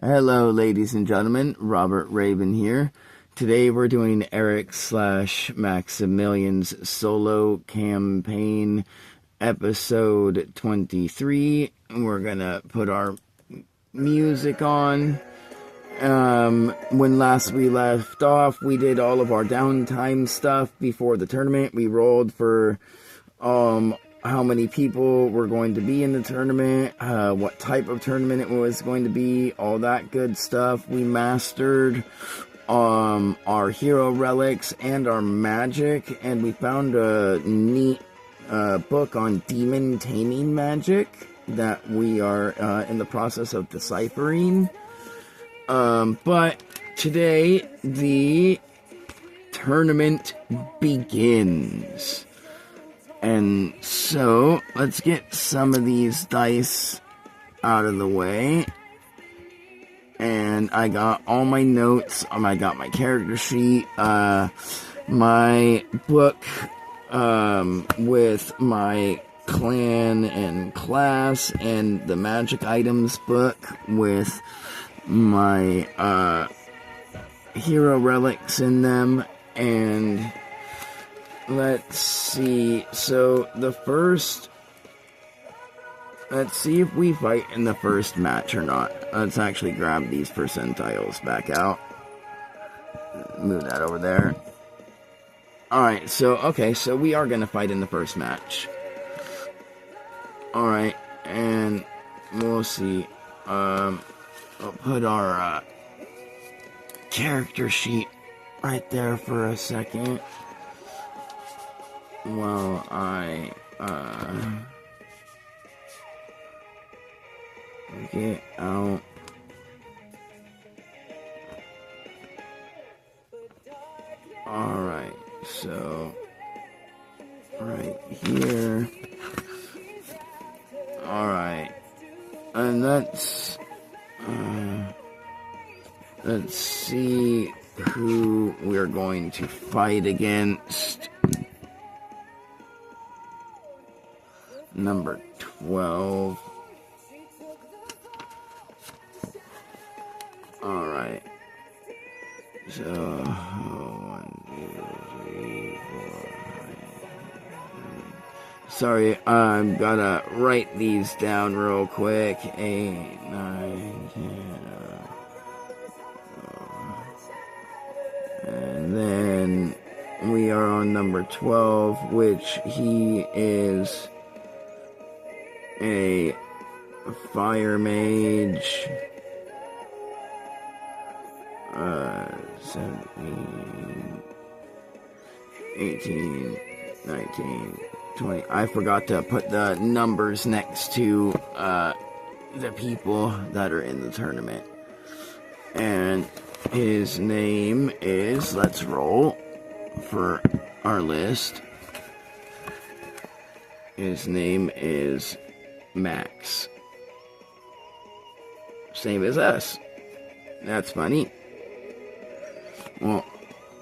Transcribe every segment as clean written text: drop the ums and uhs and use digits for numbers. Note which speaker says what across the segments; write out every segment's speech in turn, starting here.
Speaker 1: Hello, ladies and gentlemen. Robert Raven here. Today we're doing Eric / Maximilian's solo campaign, episode 23. We're gonna put our music on. When last we left off, we did all of our downtime stuff before the tournament. We rolled for how many people were going to be in the tournament, what type of tournament it was going to be, all that good stuff. We mastered our hero relics and our magic, and we found a neat book on demon taming magic that we are in the process of deciphering. But today the tournament begins. And so, let's get some of these dice out of the way. And I got all my notes. I got my character sheet, my book with my clan and class, and the magic items book with my hero relics in them. And let's see, so let's see if we fight in the first match or not. Let's actually grab these percentiles back out. Move that over there. Alright, so we are gonna fight in the first match. Alright, and we'll see. I'll put our character sheet right there for a second. Well, I get out. Alright, so right here. Alright, and let's see who we're going to fight against. Number 12. Alright. So, 1, 2, 3, 4. Sorry, I'm gonna write these down real quick. 8, 9, 10. And then we are on number 12, which he is a fire mage. 17, 18, 19, 20. I forgot to put the numbers next to the people that are in the tournament. And his name is, let's roll for our list. His name is Max. Same as us. That's funny. Well,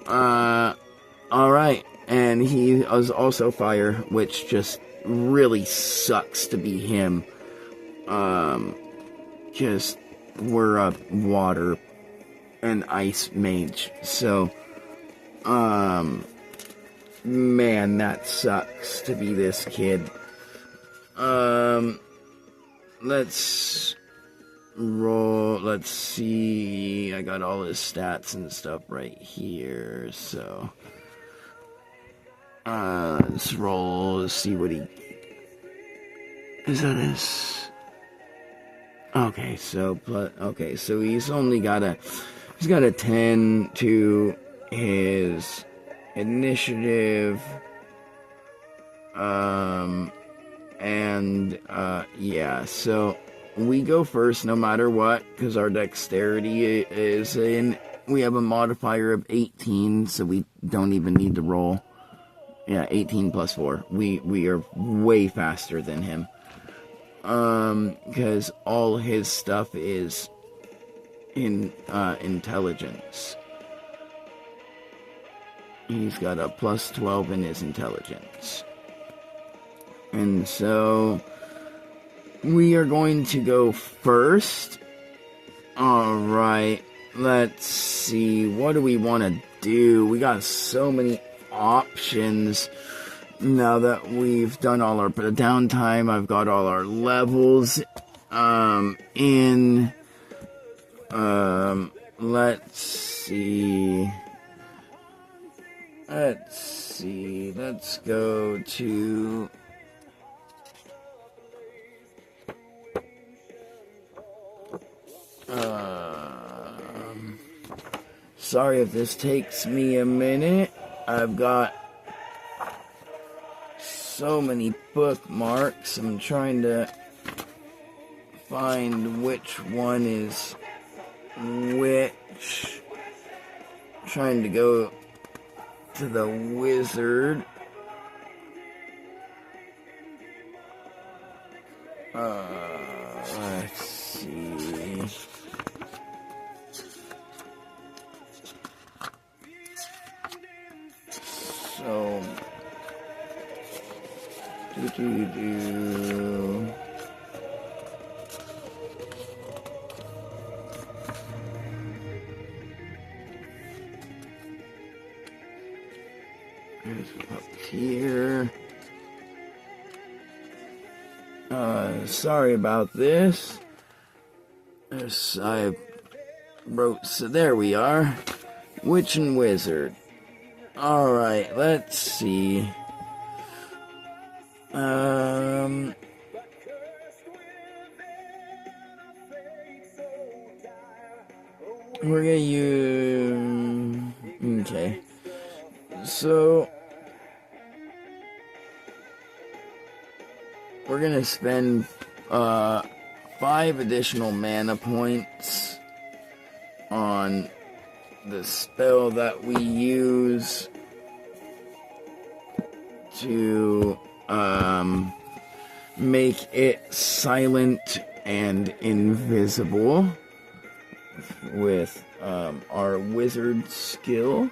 Speaker 1: alright. And he is also fire, which just really sucks to be him. Just, we're a water and ice mage. So, man, that sucks to be this kid. Let's roll. Let's see. I got all his stats and stuff right here. So, let's roll. Let's see what he. Is that his? Okay, so he's only got a. He's got a 10 to his initiative. Yeah, so we go first no matter what, because our dexterity is in, we have a modifier of 18, so we don't even need to roll. Yeah, 18 plus 4. We are way faster than him. Because all his stuff is in, intelligence. He's got a plus 12 in his intelligence. And so we are going to go first. Alright, let's see, what do we want to do? We got so many options now that we've done all our downtime. I've got all our levels in. Let's see. Let's go to sorry if this takes me a minute. I've got so many bookmarks. I'm trying to find which one is which. Trying to go to the wizard. Let's see. So, There's up here. Sorry about this. I wrote, so there we are. Witch and Wizard. Alright, let's see. We're gonna use... Okay. So... we're gonna spend 5 additional mana points on the spell that we use to make it silent and invisible with our wizard skill,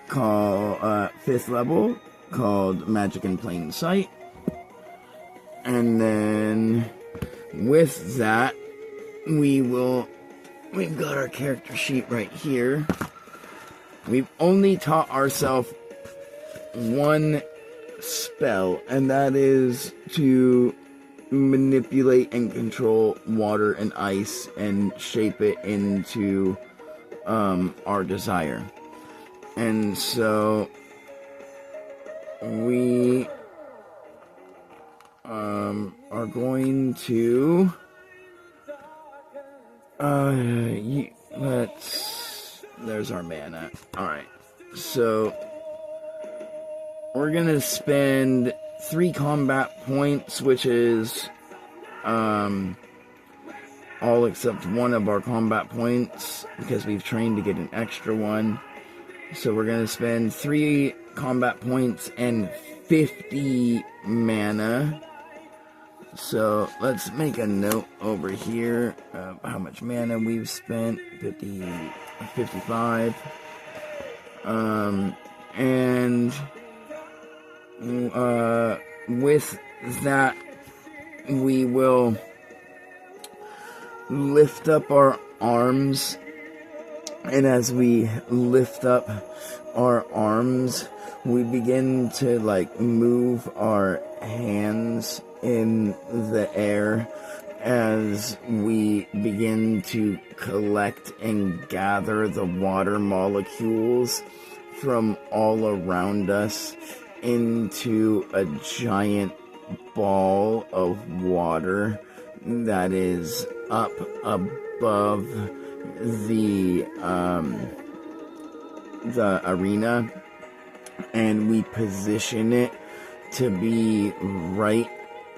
Speaker 1: called 5th level, called Magic in Plain Sight. And then with that, we've got our character sheet right here. We've only taught ourselves one spell, and that is to manipulate and control water and ice and shape it into our desire. And so we are going to there's our mana. Alright, so we're gonna spend 3 combat points, which is all except one of our combat points, because we've trained to get an extra one. So we're gonna spend 3 combat points and 50 mana. So let's make a note over here of how much mana we've spent. 55. And with that, we will lift up our arms. And as we lift up our arms, we begin to move our hands in the air as we begin to collect and gather the water molecules from all around us into a giant ball of water that is up above the arena, and we position it to be right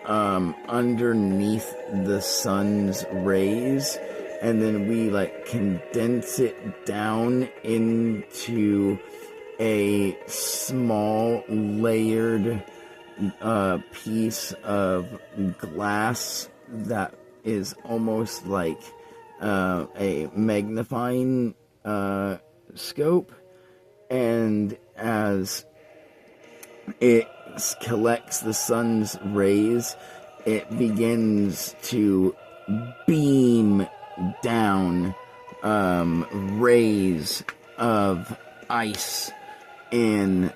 Speaker 1: underneath the sun's rays, and then we condense it down into a small layered piece of glass that is almost like a magnifying scope, and as it collects the sun's rays, it begins to beam down rays of ice in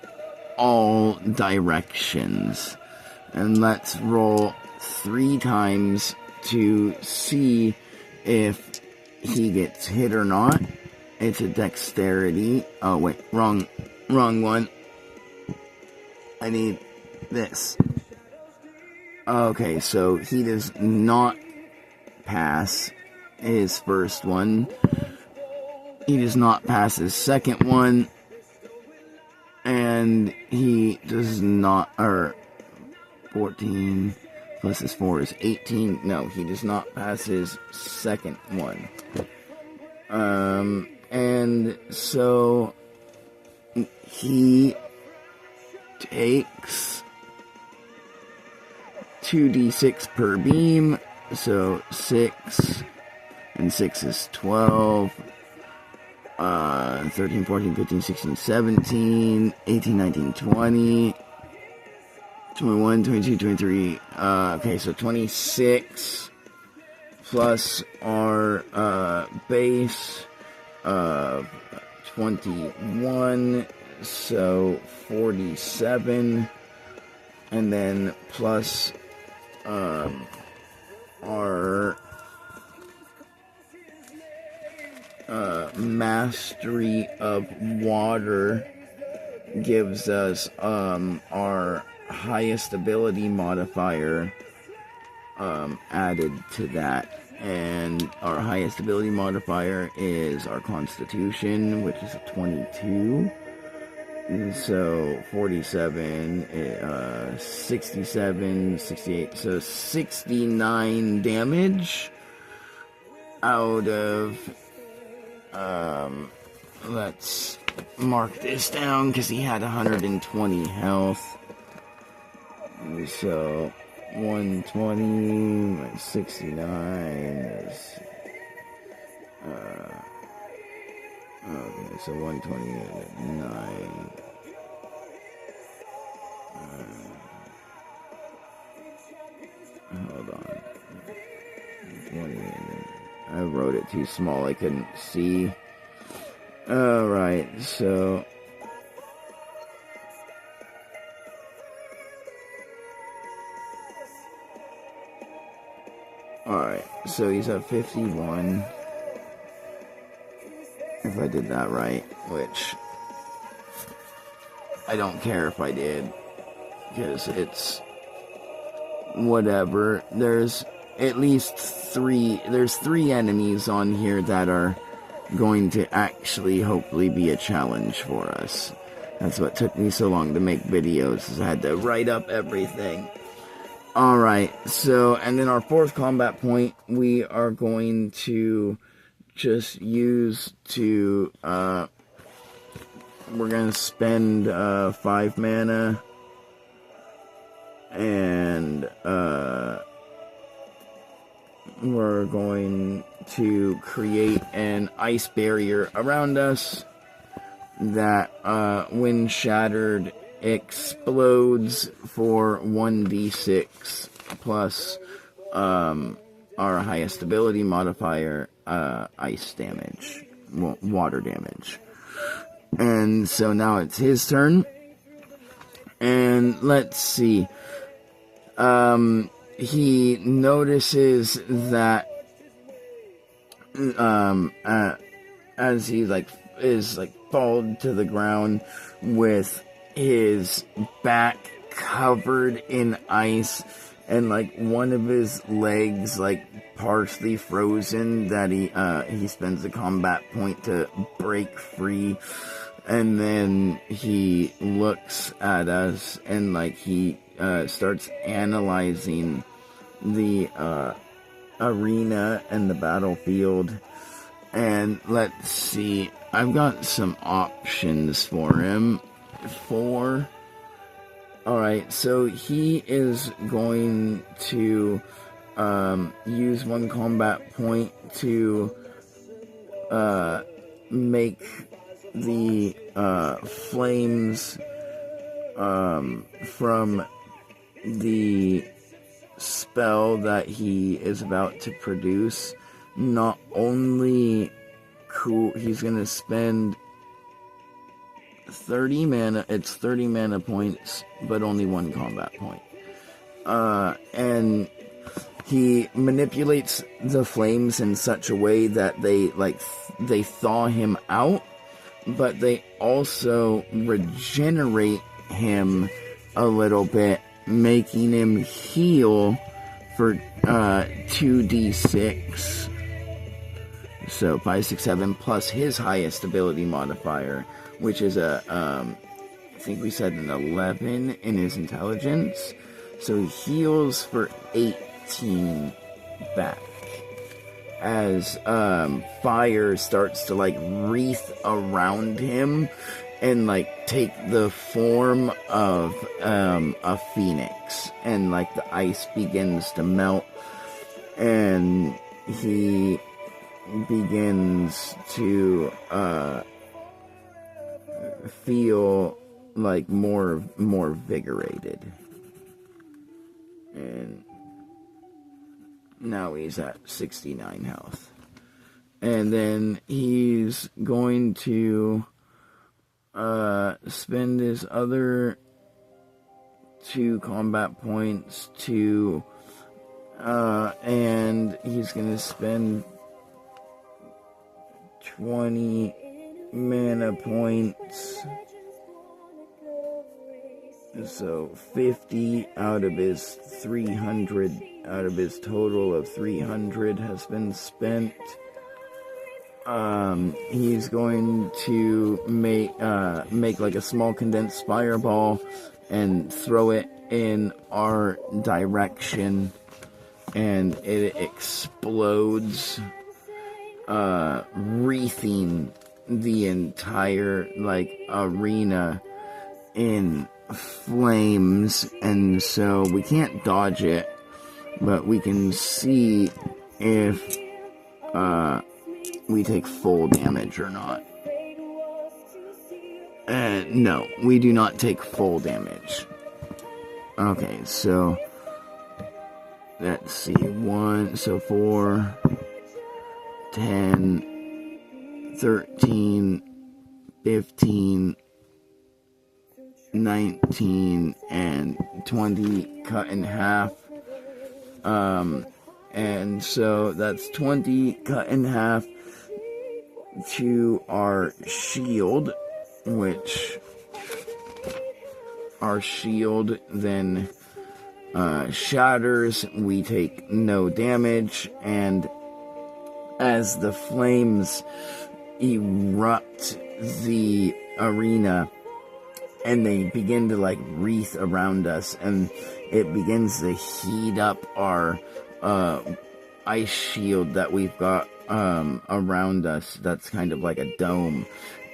Speaker 1: all directions. And let's roll 3 times to see if he gets hit or not. It's a dexterity. Oh wait, wrong one. I need this. Okay, so he does not pass his first one. He does not pass his second one. And he does not, 14 plus his 4 is 18. No, he does not pass his second one. And so he takes 2d6 per beam, so 6, and 6 is 12, 13, 14, 15, 16, 17, 18, 19, 20, 21, 22, 23, okay, so 26, plus our, base of 21, so 47, and then plus, our mastery of water gives us our highest ability modifier added to that, and our highest ability modifier is our constitution, which is a 22. So 47, 67, 68, so 69 damage out of, let's mark this down because he had 120 health. So 120 minus 69 is, okay, so 129. Hold on. 20. I wrote it too small. I couldn't see. Alright, so. Alright, so he's at 51. If I did that right, which I don't care if I did, because it's whatever. There's at least 3 enemies on here that are going to actually hopefully be a challenge for us. That's what took me so long to make videos, is I had to write up everything. Alright, so, and then our 4th combat point, we are going to just use to, we're gonna spend, 5 mana, and, we're going to create an ice barrier around us that, when shattered, explodes for 1d6 plus, our highest ability modifier, ice damage, water damage. And so now it's his turn. And let's see. He notices that, as he, is, fallen to the ground with his back covered in ice, and one of his legs partially frozen, that he spends a combat point to break free, and then he looks at us and he starts analyzing the arena and the battlefield. And let's see, I've got some options for him. Alright, so he is going to use 1 combat point to make the flames from the spell that he is about to produce, not only he's going to spend 30 mana, it's 30 mana points, but only 1 combat point. And he manipulates the flames in such a way that they thaw him out, but they also regenerate him a little bit, making him heal for 2d6. So 5, 6, 7 plus his highest ability modifier, which is I think we said an 11 in his intelligence. So he heals for 18 back. As fire starts to wreath around him and take the form of a phoenix, and the ice begins to melt, and he begins to feel more vigorated. And now he's at 69 health. And then he's going to spend his other 2 combat points to and he's going to spend 20 mana points. So 50 out of his 300, out of his total of 300 has been spent. He's going to make a small condensed fireball and throw it in our direction, and it explodes, wreathing the entire arena in flames. And so we can't dodge it, but we can see if we take full damage or not. No, we do not take full damage. Okay, so let's see, 4, 10, 13, 15, 19, and 20 cut in half. And so that's 20 cut in half to our shield, which our shield then shatters. We take no damage, and as the flames erupt the arena and they begin to wreath around us, and it begins to heat up our ice shield that we've got around us, that's kind of like a dome,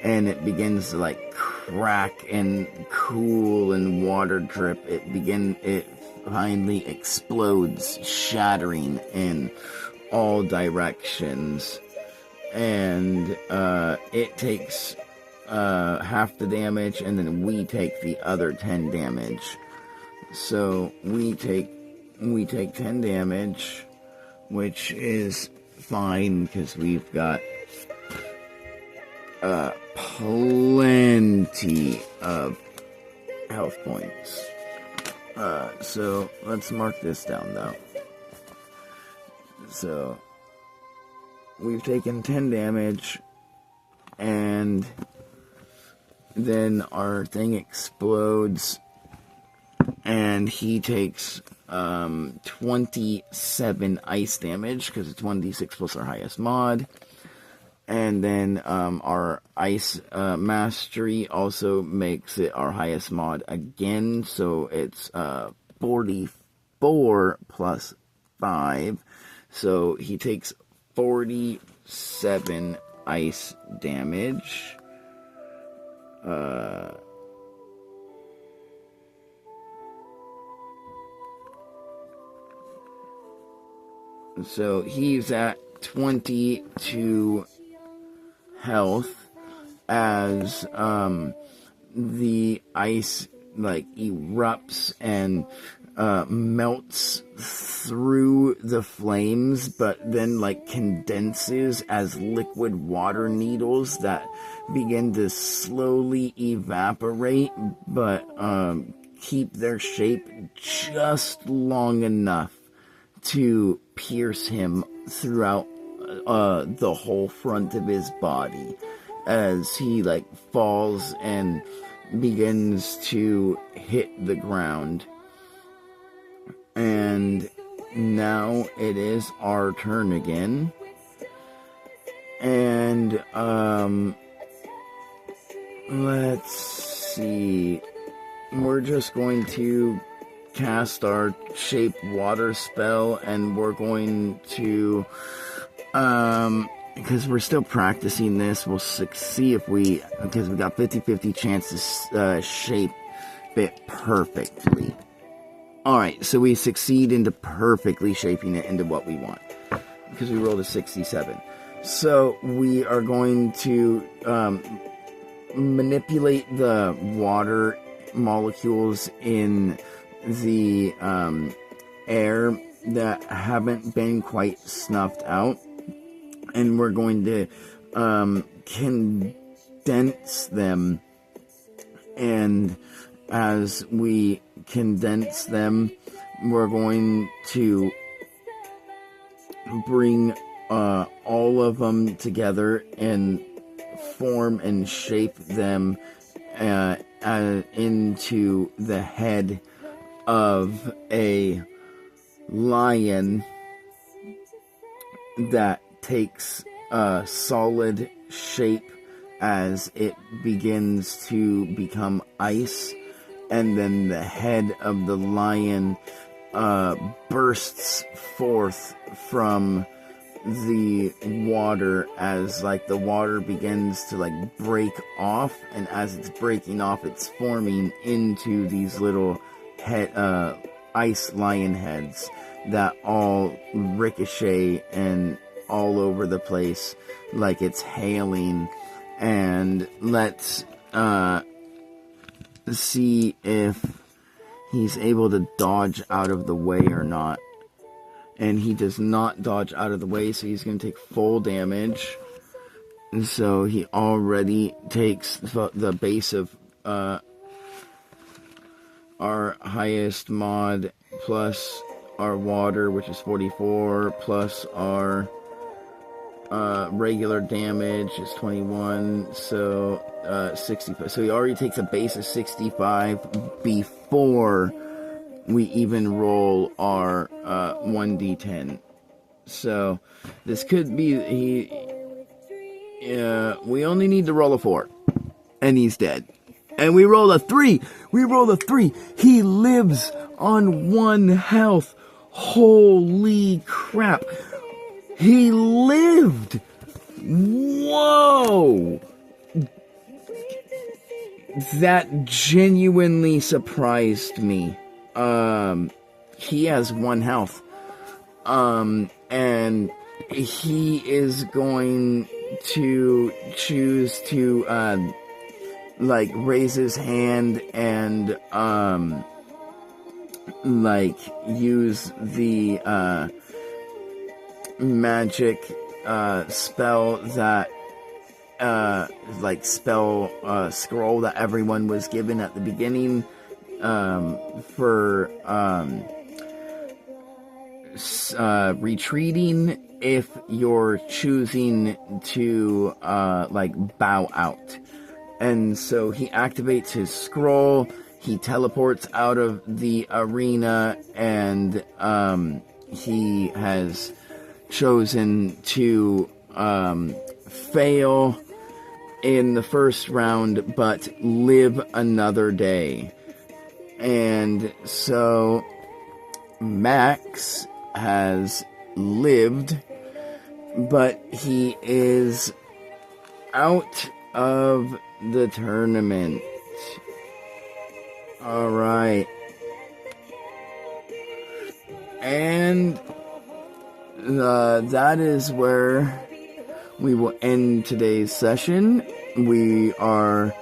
Speaker 1: and it begins to crack and cool and water drip. It finally explodes, shattering in all directions, and it takes half the damage, and then we take the other 10 damage. So we take 10 damage, which is fine because we've got plenty of health points. So let's mark this down though. So we've taken 10 damage, and then our thing explodes, and he takes 27 ice damage because it's 1d6 plus our highest mod. And then our ice mastery also makes it our highest mod again, so it's 44 plus 5. So he takes 47 ice damage. So he's at 22 health as the ice erupts and melts through the flames, but then like condenses as liquid water needles that begin to slowly evaporate, but keep their shape just long enough to pierce him throughout the whole front of his body as he like falls and begins to hit the ground. And now it is our turn again. And let's see. We're just going to cast our shape water spell, and we're going to because we're still practicing this, we'll see if we, because we got 50-50 chance to shape it perfectly. Alright, so we succeed into perfectly shaping it into what we want, because we rolled a 67. So we are going to manipulate the water molecules in the air that haven't been quite snuffed out, and we're going to condense them, and as we condense them, we're going to bring all of them together and form and shape them into the head of a lion that takes a solid shape as it begins to become ice, and then the head of the lion bursts forth from the water as like the water begins to like break off, and as it's breaking off, it's forming into these little ice lion heads that all ricochet and all over the place like it's hailing. And let's see if he's able to dodge out of the way or not. And he does not dodge out of the way, so he's going to take full damage. And so he already takes the base of our highest mod plus our water, which is 44, plus our regular damage is 21, so 65. So he already takes a base of 65 before we even roll our 1d10. So this could be we only need to roll a 4, and he's dead. And we roll a 3. We roll a 3. He lives on 1 health. Holy crap. He lived! Whoa! That genuinely surprised me. He has 1 health. And he is going to choose to, like, raise his hand and, like, use the, magic spell that like spell scroll that everyone was given at the beginning for retreating if you're choosing to like bow out. And so he activates his scroll, he teleports out of the arena, and he has chosen to fail in the first round, but live another day. And so Max has lived, but he is out of the tournament. Alright. And that is where we will end today's session. We are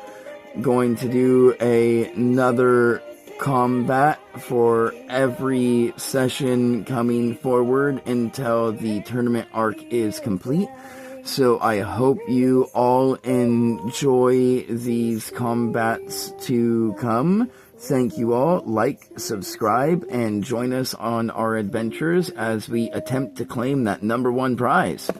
Speaker 1: going to do another combat for every session coming forward until the tournament arc is complete. So I hope you all enjoy these combats to come. Thank you all. Like, subscribe, and join us on our adventures as we attempt to claim that #1 prize.